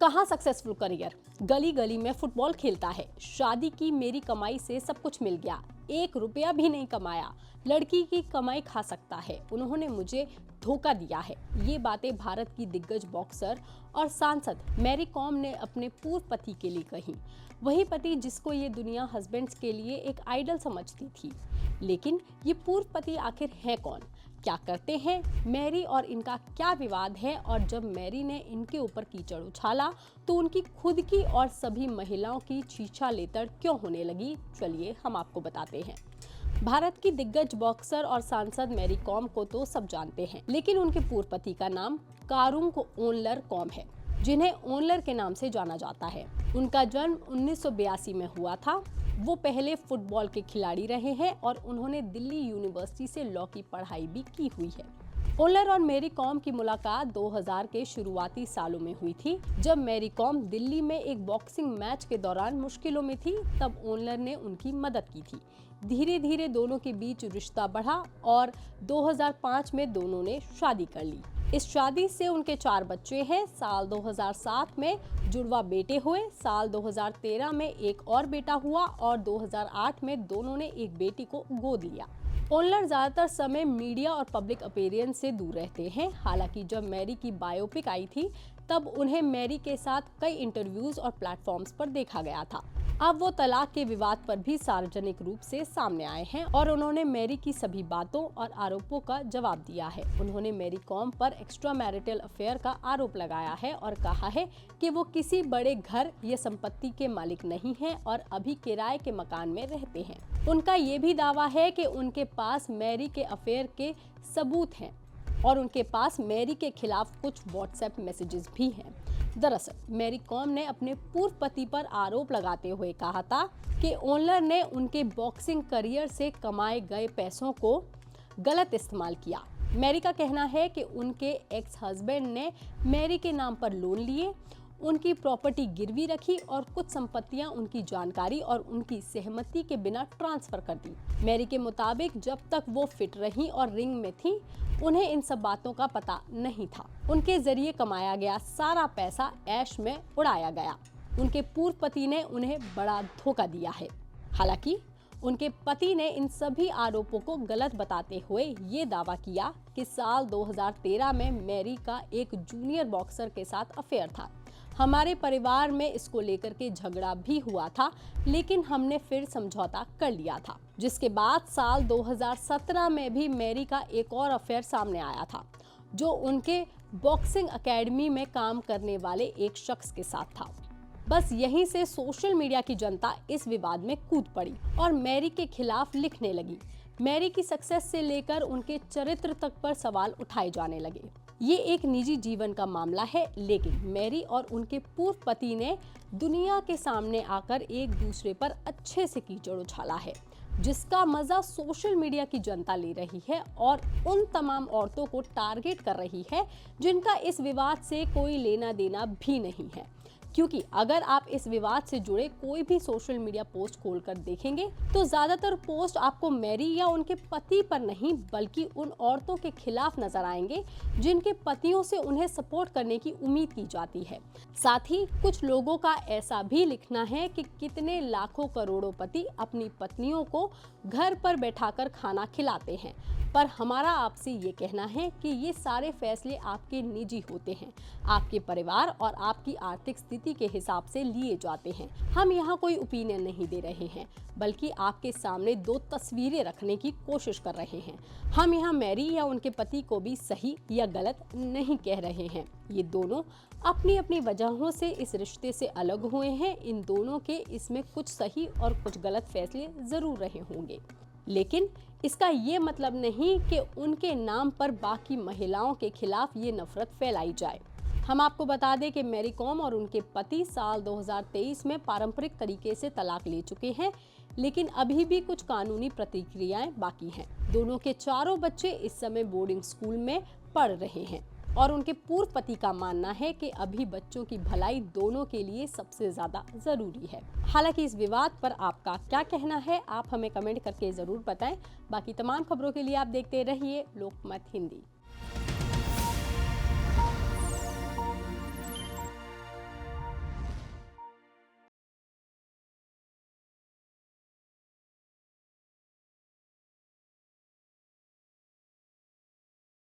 कहाँ successful career, गली गली में फुटबॉल खेलता है, शादी की मेरी कमाई से सब कुछ मिल गया, 1 रुपया भी नहीं कमाया, लड़की की कमाई खा सकता है, उन्होंने मुझे धोखा दिया है। ये बातें भारत की दिग्गज बॉक्सर और सांसद मैरी कॉम ने अपने पूर्व पति के लिए कही। वही पति जिसको ये दुनिया हस्बैंड्स के लिए एक आइडल समझती थी। लेकिन ये पूर्व पति आखिर है कौन, क्या करते हैं, मैरी और इनका क्या विवाद है, और जब मैरी ने इनके ऊपर कीचड़ उछाला तो उनकी खुद की और सभी महिलाओं की छीछा लेतर क्यों होने लगी, चलिए हम आपको बताते हैं। भारत की दिग्गज बॉक्सर और सांसद मैरी कॉम को तो सब जानते हैं, लेकिन उनके पूर्व पति का नाम कारुंग ओनलर कॉम है, जिन्हें ओनलर के नाम से जाना जाता है। उनका जन्म 1982 में हुआ था। वो पहले फुटबॉल के खिलाड़ी रहे हैं और उन्होंने दिल्ली यूनिवर्सिटी से लॉ की पढ़ाई भी की हुई है। ओनलर और मैरी कॉम की मुलाकात 2000 के शुरुआती सालों में हुई थी, जब मैरी कॉम दिल्ली में एक बॉक्सिंग मैच के दौरान मुश्किलों में थी। तब ओनलर ने उनकी मदद की थी। धीरे धीरे दोनों के बीच रिश्ता बढ़ा और 2005 में दोनों ने शादी कर ली। इस शादी से उनके 4 बच्चे हैं। साल 2007 में जुड़वा बेटे हुए, साल 2013 में एक और बेटा हुआ और 2008 में दोनों ने एक बेटी को गोद लिया। ओनलर ज्यादातर समय मीडिया और पब्लिक अपीयरेंस से दूर रहते हैं। हालांकि जब मैरी की बायोपिक आई थी तब उन्हें मैरी के साथ कई इंटरव्यूज और प्लेटफॉर्म्स पर देखा गया था। अब वो तलाक के विवाद पर भी सार्वजनिक रूप से सामने आए हैं और उन्होंने मैरी की सभी बातों और आरोपों का जवाब दिया है। उन्होंने मैरी कॉम पर एक्स्ट्रा मैरिटल अफेयर का आरोप लगाया है और कहा है कि वो किसी बड़े घर या संपत्ति के मालिक नहीं हैं और अभी किराए के मकान में रहते हैं। उनका ये भी दावा है कि उनके पास मैरी के अफेयर के सबूत हैं और उनके पास मैरी के खिलाफ कुछ व्हाट्सएप मैसेजेस भी हैं। दरअसल मैरी कॉम ने अपने पूर्व पति पर आरोप लगाते हुए कहा था कि ओनलर ने उनके बॉक्सिंग करियर से कमाए गए पैसों को गलत इस्तेमाल किया। मैरी का कहना है कि उनके एक्स हस्बैंड ने मैरी के नाम पर लोन लिए, उनकी प्रॉपर्टी गिरवी रखी और कुछ संपत्तियां उनकी जानकारी और उनकी सहमति के बिना ट्रांसफर कर दी। मैरी के मुताबिक जब तक वो फिट रही और रिंग में थी, उन्हें इन सब बातों का पता नहीं था। उनके जरिए कमाया गया सारा पैसा ऐश में उड़ाया गया। उनके पूर्व पति ने उन्हें बड़ा धोखा दिया है। हालांकि उनके पति ने इन सभी आरोपों को गलत बताते हुए ये दावा किया कि साल 2013 में मैरी का एक जूनियर बॉक्सर के साथ अफेयर था। हमारे परिवार में इसको लेकर के झगड़ा भी हुआ था, लेकिन हमने फिर समझौता कर लिया था। जिसके बाद साल 2017 में भी मैरी का एक और अफेयर सामने आया था, जो उनके बॉक्सिंग एकेडमी में काम करने वाले एक शख्स के साथ था। बस यहीं से सोशल मीडिया की जनता इस विवाद में कूद पड़ी और मैरी के खिलाफ लिखने लगी। मैरी की सक्सेस से लेकर उनके चरित्र तक पर सवाल उठाए जाने लगे। ये एक निजी जीवन का मामला है, लेकिन मैरी और उनके पूर्व पति ने दुनिया के सामने आकर एक दूसरे पर अच्छे से कीचड़ उछाला है, जिसका मजा सोशल मीडिया की जनता ले रही है और उन तमाम औरतों को टारगेट कर रही है जिनका इस विवाद से कोई लेना देना भी नहीं है। क्योंकि अगर आप इस विवाद से जुड़े कोई भी सोशल मीडिया पोस्ट खोलकर देखेंगे तो ज्यादातर पोस्ट आपको मैरी या उनके पति पर नहीं, बल्कि उन औरतों के खिलाफ नजर आएंगे जिनके पतियों से उन्हें सपोर्ट करने की उम्मीद की जाती है। साथ ही कुछ लोगों का ऐसा भी लिखना है कि कितने लाखों करोड़ों पति अपनी पत्नियों को घर पर बैठाकर खाना खिलाते हैं, पर हमारा आपसे ये कहना है कि ये सारे फैसले आपके निजी होते हैं, आपके परिवार और आपकी आर्थिक स्थिति के हिसाब से लिए जाते हैं। हम यहाँ कोई ओपिनियन नहीं दे रहे हैं, बल्कि आपके सामने 2 तस्वीरें रखने की कोशिश कर रहे हैं। हम यहाँ मैरी या उनके पति को भी सही या गलत नहीं कह रहे हैं। ये दोनों अपनी अपनी वजहों से इस रिश्ते से अलग हुए हैं। इन दोनों के इसमें कुछ सही और कुछ गलत फैसले जरूर रहे होंगे, लेकिन इसका ये मतलब नहीं कि उनके नाम पर बाकी महिलाओं के खिलाफ ये नफरत फैलाई जाए। हम आपको बता दें कि मैरी कॉम और उनके पति साल 2023 में पारंपरिक तरीके से तलाक ले चुके हैं, लेकिन अभी भी कुछ कानूनी प्रक्रियाएं बाकी हैं। दोनों के 4 बच्चे इस समय बोर्डिंग स्कूल में पढ़ रहे हैं और उनके पूर्व पति का मानना है कि अभी बच्चों की भलाई दोनों के लिए सबसे ज्यादा जरूरी है। हालांकि इस विवाद पर आपका क्या कहना है, आप हमें कमेंट करके जरूर बताएं। बाकी तमाम खबरों के लिए आप देखते रहिए लोकमत हिंदी।